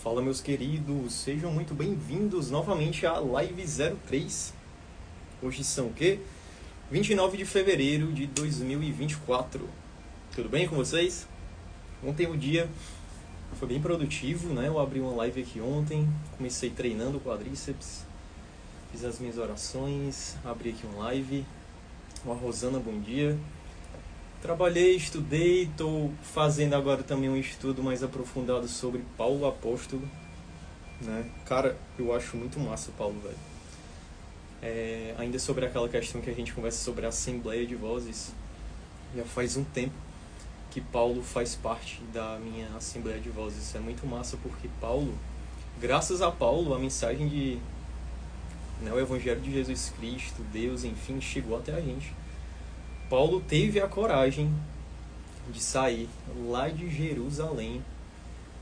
Fala, meus queridos, sejam muito bem-vindos novamente à Live 03. Hoje são o quê? 29 de fevereiro de 2024. Tudo bem com vocês? Ontem o dia foi bem produtivo, né? Eu abri uma live aqui ontem, comecei treinando o quadríceps, fiz as minhas orações, abri aqui um live. Ó, Rosana, bom dia. Trabalhei, estudei, estou fazendo agora também um estudo mais aprofundado sobre Paulo Apóstolo, né? Cara, eu acho muito massa Paulo, velho. Ainda sobre aquela questão que a gente conversa sobre a Assembleia de Vozes, já faz um tempo que Paulo faz parte da minha Assembleia de Vozes. Isso é muito massa porque Paulo, graças a Paulo, a mensagem de, né, o Evangelho de Jesus Cristo, Deus, enfim, chegou até a gente. Paulo teve a coragem de sair lá de Jerusalém,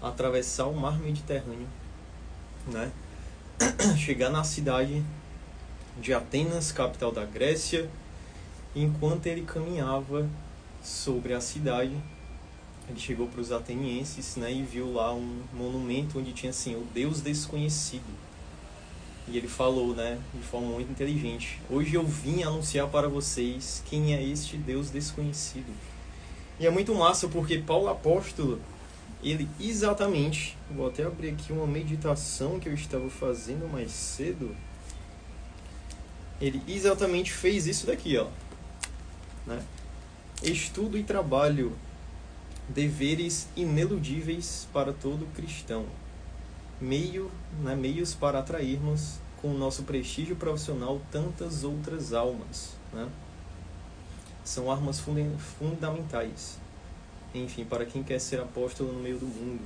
atravessar o mar Mediterrâneo, né? Chegar na cidade de Atenas, capital da Grécia. E enquanto ele caminhava sobre a cidade, ele chegou para os atenienses, né, e viu lá um monumento onde tinha assim, o Deus desconhecido. E ele falou, né, de forma muito inteligente: hoje eu vim anunciar para vocês quem é este Deus desconhecido. E é muito massa porque Paulo Apóstolo, ele exatamente, vou até abrir aqui uma meditação que eu estava fazendo mais cedo, ele exatamente fez isso daqui, ó, né? Estudo e trabalho, deveres ineludíveis para todo cristão. Meios para atrairmos com o nosso prestígio profissional tantas outras almas, né? São armas fundamentais, enfim, para quem quer ser apóstolo no meio do mundo.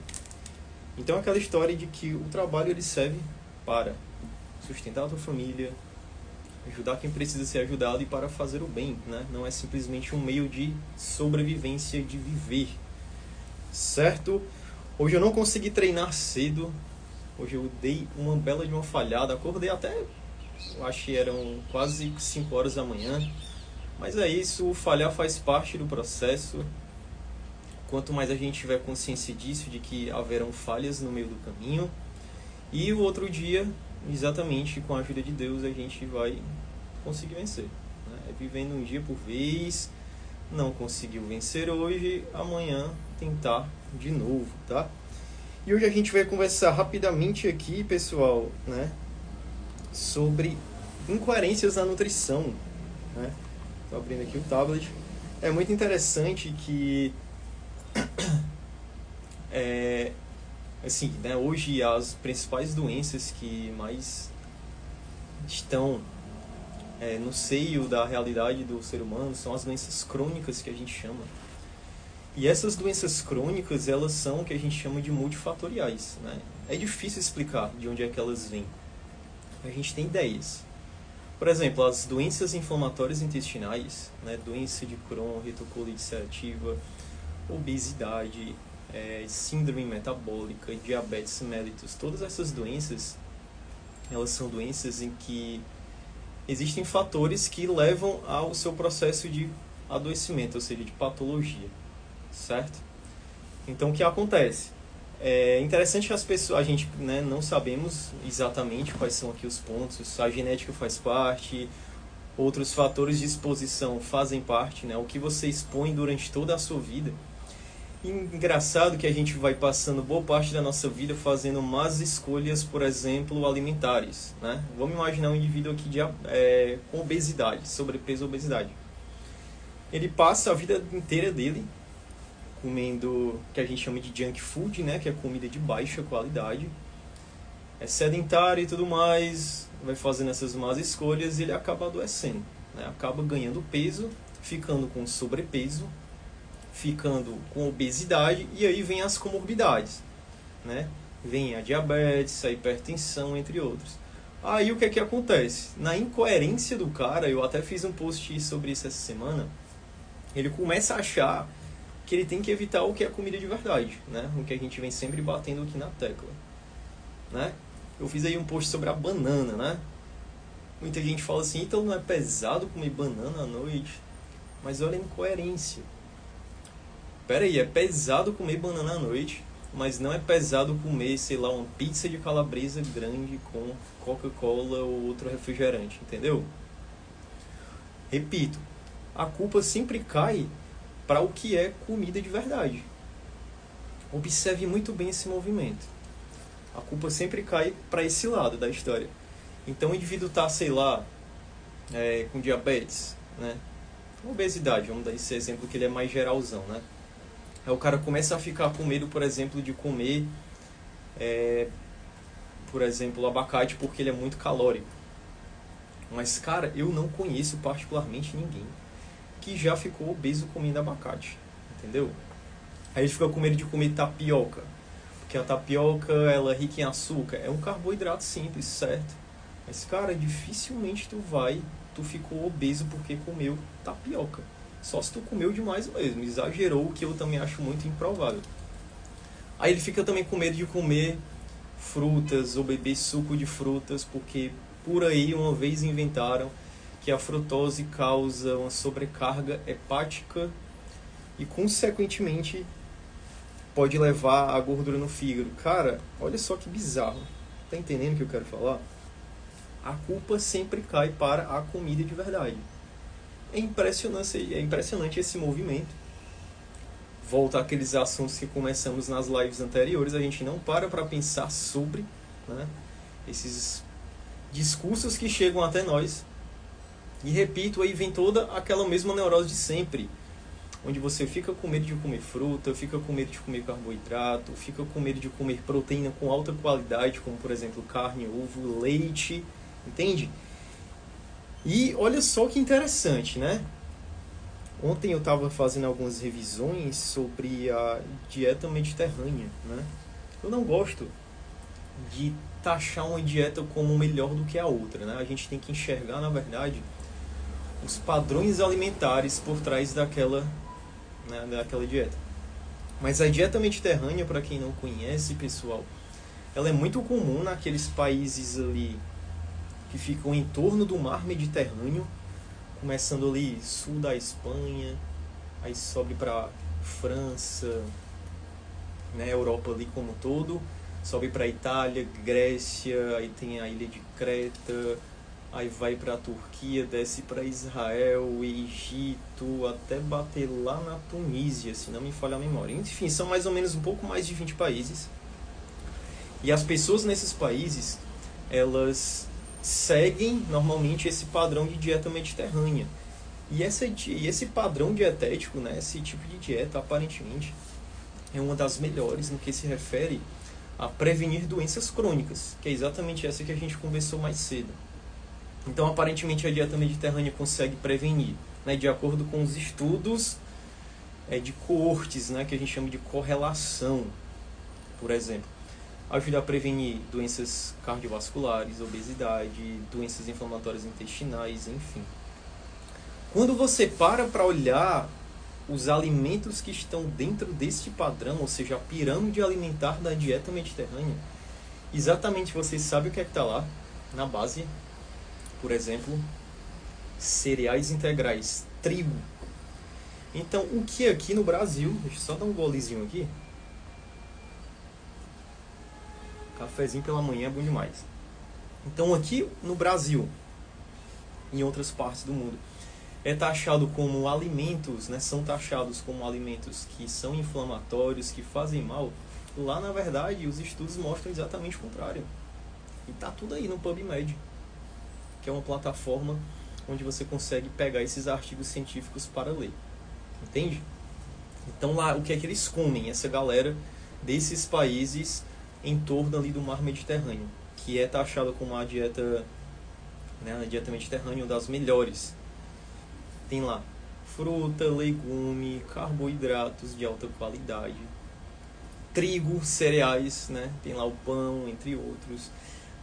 Então aquela história de que o trabalho ele serve para sustentar a tua família, ajudar quem precisa ser ajudado e para fazer o bem, né? Não é simplesmente um meio de sobrevivência, de viver, certo? Hoje eu não consegui treinar cedo. Hoje eu dei uma bela de uma falhada, acordei até, eu acho que eram quase 5 horas da manhã. Mas é isso, o falhar faz parte do processo. Quanto mais a gente tiver consciência disso, de que haverão falhas no meio do caminho. E o outro dia, exatamente com a ajuda de Deus, a gente vai conseguir vencer, né? É vivendo um dia por vez. Não conseguiu vencer hoje, amanhã tentar de novo, tá? E hoje a gente vai conversar rapidamente aqui, pessoal, né, sobre incoerências na nutrição, né? Estou abrindo aqui o tablet. É muito interessante que, assim, né, hoje as principais doenças que mais estão no seio da realidade do ser humano são as doenças crônicas, que a gente chama. E essas doenças crônicas, elas são o que a gente chama de multifatoriais, né? É difícil explicar de onde é que elas vêm. A gente tem ideias. Por exemplo, as doenças inflamatórias intestinais, né? Doença de Crohn, retocolite ulcerativa, obesidade, síndrome metabólica, diabetes mellitus, todas essas doenças, elas são doenças em que existem fatores que levam ao seu processo de adoecimento, ou seja, de patologia. Certo? Então o que acontece? É interessante que as pessoas, a gente, né, não sabemos exatamente quais são aqui os pontos. A genética faz parte, outros fatores de exposição fazem parte, né? O que você expõe durante toda a sua vida. E engraçado que a gente vai passando boa parte da nossa vida fazendo más escolhas, por exemplo, alimentares, né? Vamos imaginar um indivíduo aqui com obesidade, sobrepeso ou obesidade. Ele passa a vida inteira dele comendo o que a gente chama de junk food, né, que é comida de baixa qualidade, é sedentário e tudo mais, vai fazendo essas más escolhas e ele acaba adoecendo, né, acaba ganhando peso, ficando com sobrepeso, ficando com obesidade, e aí vem as comorbidades, né, vem a diabetes, a hipertensão, entre outros. Aí o que é que acontece? Na incoerência do cara, eu até fiz um post sobre isso essa semana, ele começa a achar que ele tem que evitar o que é comida de verdade, né? O que a gente vem sempre batendo aqui na tecla, né? Eu fiz aí um post sobre a banana, né? Muita gente fala assim, então não é pesado comer banana à noite? Mas olha a incoerência. Pera aí, é pesado comer banana à noite, mas não é pesado comer, sei lá, uma pizza de calabresa grande com Coca-Cola ou outro refrigerante, entendeu? Repito, a culpa sempre cai para o que é comida de verdade. Observe muito bem esse movimento. A culpa sempre cai para esse lado da história. Então o indivíduo está, sei lá, com diabetes, né? Obesidade, vamos dar esse exemplo que ele é mais geralzão, né? Aí o cara começa a ficar com medo, por exemplo, de comer, por exemplo, abacate porque ele é muito calórico. Mas, cara, eu não conheço particularmente ninguém que já ficou obeso comendo abacate, entendeu? Aí ele fica com medo de comer tapioca, porque a tapioca, ela é rica em açúcar, é um carboidrato simples, certo? Mas, cara, dificilmente tu ficou obeso porque comeu tapioca. Só se tu comeu demais mesmo, exagerou, o que eu também acho muito improvável. Aí ele fica também com medo de comer frutas ou beber suco de frutas, porque por aí uma vez inventaram que a frutose causa uma sobrecarga hepática e, consequentemente, pode levar a gordura no fígado. Cara, olha só que bizarro. Tá entendendo o que eu quero falar? A culpa sempre cai para a comida de verdade. É impressionante esse movimento. Volta àqueles assuntos que começamos nas lives anteriores. A gente não para pensar sobre, né, esses discursos que chegam até nós. E repito, aí vem toda aquela mesma neurose de sempre, onde você fica com medo de comer fruta, fica com medo de comer carboidrato, fica com medo de comer proteína com alta qualidade, como por exemplo carne, ovo, leite, entende? E olha só que interessante, né? Ontem eu estava fazendo algumas revisões sobre a dieta mediterrânea, né? Eu não gosto de taxar uma dieta como melhor do que a outra, né? A gente tem que enxergar, na verdade, os padrões alimentares por trás daquela dieta. Mas a dieta mediterrânea, para quem não conhece, pessoal, ela é muito comum naqueles países ali que ficam em torno do mar Mediterrâneo, começando ali sul da Espanha, aí sobe para França, né, Europa ali como um todo, sobe para Itália, Grécia, aí tem a ilha de Creta, aí vai para a Turquia, desce para Israel, Egito, até bater lá na Tunísia, se não me falha a memória. Enfim, são mais ou menos um pouco mais de 20 países. E as pessoas nesses países, elas seguem normalmente esse padrão de dieta mediterrânea. E esse padrão dietético, né, esse tipo de dieta, aparentemente, é uma das melhores no que se refere a prevenir doenças crônicas, que é exatamente essa que a gente conversou mais cedo. Então, aparentemente, a dieta mediterrânea consegue prevenir, né, de acordo com os estudos de coortes, né, que a gente chama de correlação, por exemplo. Ajuda a prevenir doenças cardiovasculares, obesidade, doenças inflamatórias intestinais, enfim. Quando você para olhar os alimentos que estão dentro deste padrão, ou seja, a pirâmide alimentar da dieta mediterrânea, exatamente você sabe o que é que está lá na base. Por exemplo, cereais integrais, trigo. Então, o que aqui no Brasil, deixa eu só dar um golezinho aqui. Cafezinho pela manhã é bom demais. Então, aqui no Brasil, em outras partes do mundo, é taxado como alimentos, né, são taxados como alimentos que são inflamatórios, que fazem mal. Lá, na verdade, os estudos mostram exatamente o contrário. E tá tudo aí no PubMed, que é uma plataforma onde você consegue pegar esses artigos científicos para ler. Entende? Então lá, o que é que eles comem? Essa galera desses países em torno ali do mar Mediterrâneo, que é taxada como a dieta, né, a dieta mediterrânea, uma das melhores. Tem lá fruta, legume, carboidratos de alta qualidade, trigo, cereais, né? Tem lá o pão, entre outros.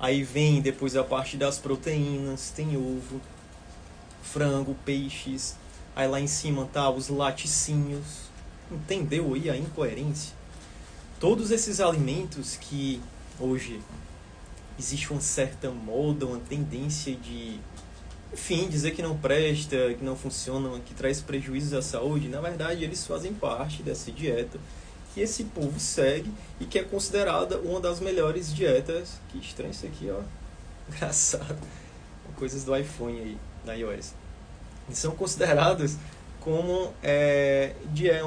Aí vem depois a parte das proteínas, tem ovo, frango, peixes. Aí lá em cima tá os laticínios. Entendeu aí a incoerência? Todos esses alimentos que hoje existe uma certa moda, uma tendência de, enfim, dizer que não presta, que não funciona, que traz prejuízos à saúde, na verdade eles fazem parte dessa dieta que esse povo segue e que é considerada uma das melhores dietas. Que estranho isso aqui, ó. Engraçado. Coisas do iPhone aí, da iOS. E são consideradas como,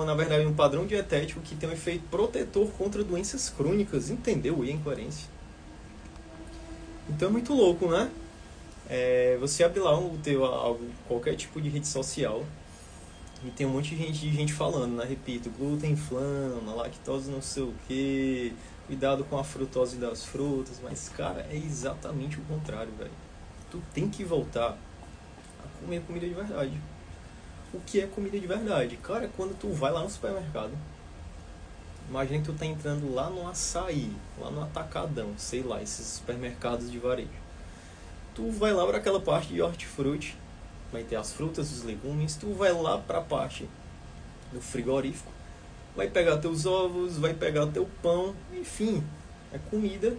na verdade, um padrão dietético que tem um efeito protetor contra doenças crônicas. Entendeu? E a incoerência. Então é muito louco, né? Você abre lá qualquer tipo de rede social e tem um monte de gente falando, né? Repito, glúten inflama, lactose não sei o que, cuidado com a frutose das frutas, mas, cara, é exatamente o contrário, velho. Tu tem que voltar a comer comida de verdade. O que é comida de verdade? Cara, quando tu vai lá no supermercado, imagina que tu tá entrando lá no Açaí, lá no Atacadão, sei lá, esses supermercados de varejo. Tu vai lá para aquela parte de hortifruti, vai ter as frutas, os legumes, tu vai lá para a parte do frigorífico, vai pegar teus ovos, vai pegar teu pão, enfim, é comida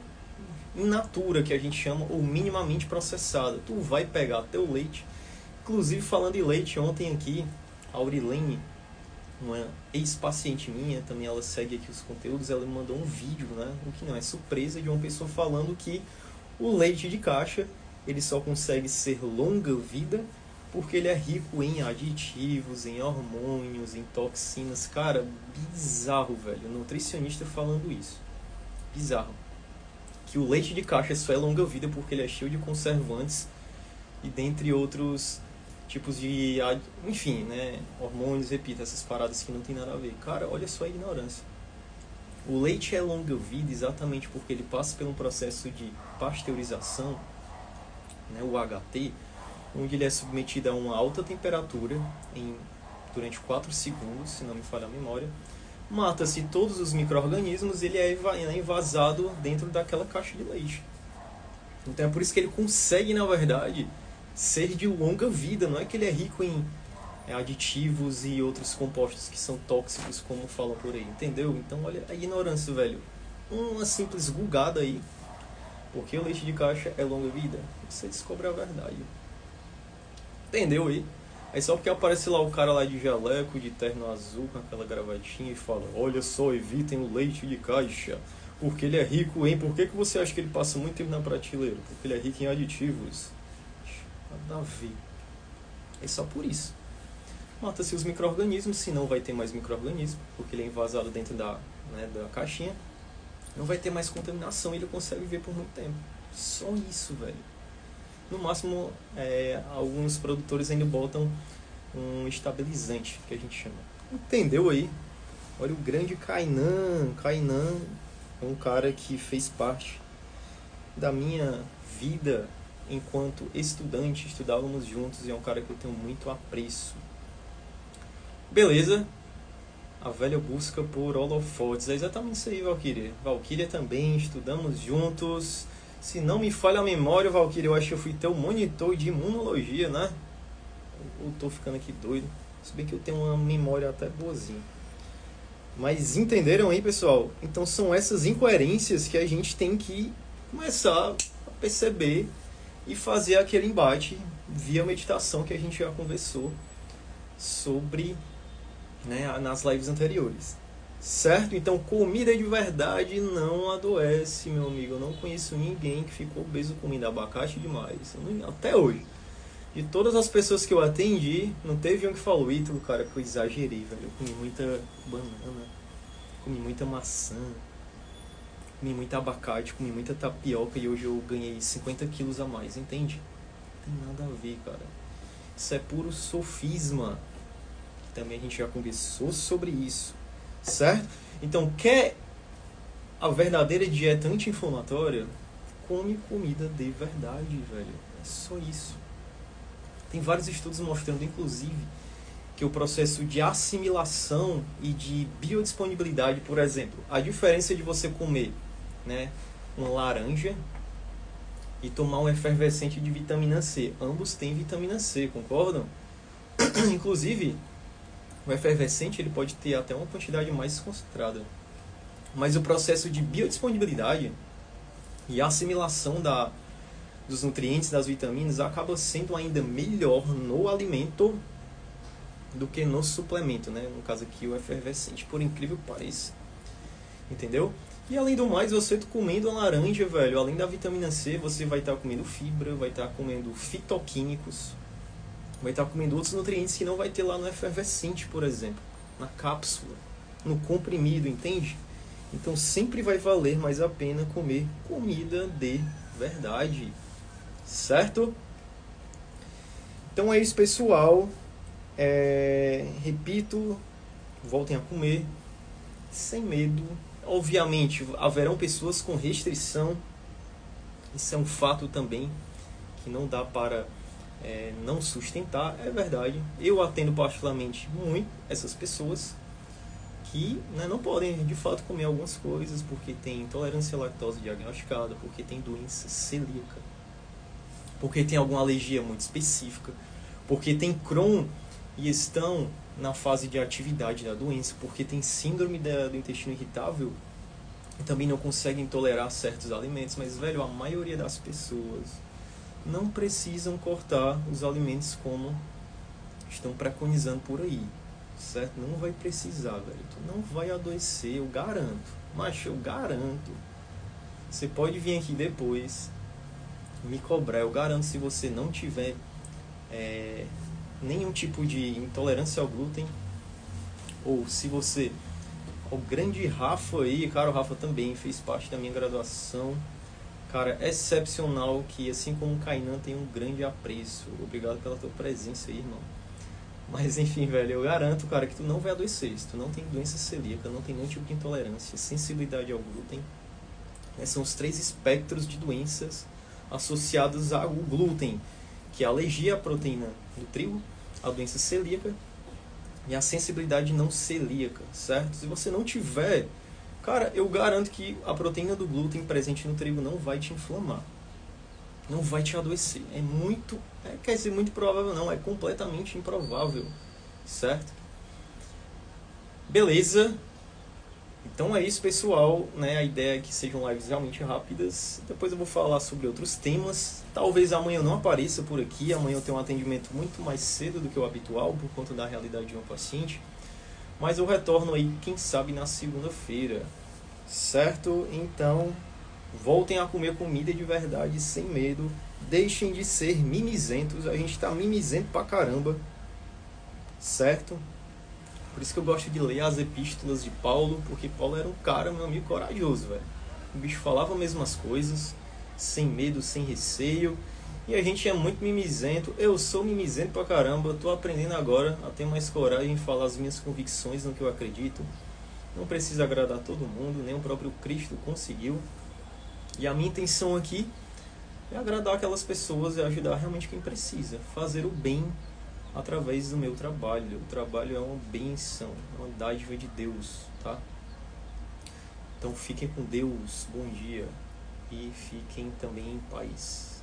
in natura, que a gente chama, ou minimamente processada. Tu vai pegar teu leite. Inclusive, falando em leite, ontem aqui, a Aurilene, uma ex-paciente minha, também ela segue aqui os conteúdos, ela me mandou um vídeo, né? O que não é surpresa, de uma pessoa falando que o leite de caixa, ele só consegue ser longa vida porque ele é rico em aditivos, em hormônios, em toxinas. Cara, bizarro, velho. Nutricionista falando isso. Bizarro. Que o leite de caixa só é longa vida porque ele é cheio de conservantes e dentre outros tipos de, enfim, né, hormônios, repito, essas paradas que não tem nada a ver. Cara, olha só a ignorância. O leite é longa vida exatamente porque ele passa por um processo de pasteurização, né, o HT, onde ele é submetido a uma alta temperatura durante 4 segundos, se não me falha a memória. Mata-se todos os micro-organismos e ele é envasado dentro daquela caixa de leite. Então é por isso que ele consegue, na verdade, ser de longa vida. Não é que ele é rico em aditivos e outros compostos que são tóxicos, como falam por aí, entendeu? Então olha a ignorância, velho. Uma simples gulgada aí. Porque o leite de caixa é longa vida. Você descobre a verdade. Entendeu aí? Aí só porque aparece lá o cara lá de jaleco, de terno azul, com aquela gravatinha e fala: olha só, evitem o leite de caixa, porque ele é rico em... Por que você acha que ele passa muito tempo na prateleira? Porque ele é rico em aditivos. Nada a ver. É só por isso. Mata-se os micro-organismos, senão vai ter mais micro-organismo, porque ele é envasado dentro da caixinha. Não vai ter mais contaminação e ele consegue viver por muito tempo. Só isso, velho. No máximo, alguns produtores ainda botam um estabilizante, que a gente chama. Entendeu aí? Olha o grande Kainan. Kainan é um cara que fez parte da minha vida enquanto estudante. Estudávamos juntos e é um cara que eu tenho muito apreço. Beleza? A velha busca por holofotes. É exatamente isso aí, Valkyria. Valkyria também, estudamos juntos. Se não me falha a memória, Valkyria, eu acho que eu fui teu monitor de imunologia, né? Eu tô ficando aqui doido. Se bem que eu tenho uma memória até boazinha. Mas entenderam aí, pessoal? Então são essas incoerências que a gente tem que começar a perceber e fazer aquele embate via meditação que a gente já conversou sobre, né, nas lives anteriores. Certo? Então, comida de verdade não adoece, meu amigo. Eu não conheço ninguém que ficou obeso comendo abacate demais. Até hoje. De todas as pessoas que eu atendi, não teve um que falou: Ítalo, cara, que eu exagerei, velho. Eu comi muita banana, comi muita maçã, comi muito abacate, comi muita tapioca e hoje eu ganhei 50 quilos a mais, entende? Não tem nada a ver, cara. Isso é puro sofisma. Também a gente já conversou sobre isso. Certo? Então, quer a verdadeira dieta anti-inflamatória? Come comida de verdade, velho. É só isso. Tem vários estudos mostrando, inclusive, que o processo de assimilação e de biodisponibilidade, por exemplo, a diferença de você comer, né, uma laranja e tomar um efervescente de vitamina C. Ambos têm vitamina C, concordam? Inclusive, o efervescente ele pode ter até uma quantidade mais concentrada. Mas o processo de biodisponibilidade e assimilação dos nutrientes, das vitaminas, acaba sendo ainda melhor no alimento do que no suplemento, né? No caso aqui, o efervescente, por incrível que pareça. entendeu? E além do mais, você comendo a laranja, velho, além da vitamina C, você vai estar comendo fibra, vai estar comendo fitoquímicos, vai estar comendo outros nutrientes que não vai ter lá no efervescente, por exemplo, na cápsula, no comprimido, entende? Então sempre vai valer mais a pena comer comida de verdade, certo? Então é isso, pessoal. Repito, voltem a comer sem medo. Obviamente, haverão pessoas com restrição. Isso é um fato também que não dá para não sustentar, é verdade. Eu atendo particularmente muito essas pessoas que, né, não podem de fato comer algumas coisas porque tem intolerância à lactose diagnosticada, porque tem doença celíaca, porque tem alguma alergia muito específica, porque tem Crohn e estão na fase de atividade da doença, porque tem síndrome do intestino irritável e também não conseguem tolerar certos alimentos. Mas, velho, a maioria das pessoas não precisam cortar os alimentos como estão preconizando por aí, certo? Não vai precisar, velho. Tu não vai adoecer, eu garanto. Mas eu garanto. Você pode vir aqui depois me cobrar, eu garanto, se você não tiver nenhum tipo de intolerância ao glúten, ou se você... O grande Rafa aí, cara, o Rafa também fez parte da minha graduação. Cara, excepcional, que assim como o Kainan tem um grande apreço. Obrigado pela tua presença aí, irmão. Mas enfim, velho, eu garanto, cara, que tu não vai adoecer. Se tu não tem doença celíaca, não tem nenhum tipo de intolerância, sensibilidade ao glúten, são os 3 espectros de doenças associadas ao glúten, que é a alergia à proteína do trigo, a doença celíaca e a sensibilidade não celíaca, certo? Se você não tiver, cara, eu garanto que a proteína do glúten presente no trigo não vai te inflamar, não vai te adoecer. Quer dizer, muito provável não, é completamente improvável, certo? Beleza? Então é isso, pessoal, né? A ideia é que sejam lives realmente rápidas. Depois eu vou falar sobre outros temas. Talvez amanhã eu não apareça por aqui. Amanhã eu tenho um atendimento muito mais cedo do que o habitual, por conta da realidade de um paciente. Mas eu retorno aí, quem sabe, na segunda-feira, certo? Então, voltem a comer comida de verdade, sem medo. Deixem de ser mimizentos. A gente tá mimizento pra caramba, certo? Por isso que eu gosto de ler as epístolas de Paulo, porque Paulo era um cara, meu amigo, corajoso, velho. O bicho falava as mesmas coisas, sem medo, sem receio. E a gente é muito mimizento. Eu sou mimizento pra caramba. Tô aprendendo agora a ter mais coragem de falar as minhas convicções no que eu acredito. Não precisa agradar todo mundo, nem o próprio Cristo conseguiu. E a minha intenção aqui é agradar aquelas pessoas e ajudar realmente quem precisa. Fazer o bem através do meu trabalho. O trabalho é uma bênção, é uma dádiva de Deus, tá? Então fiquem com Deus, bom dia, e fiquem também em paz.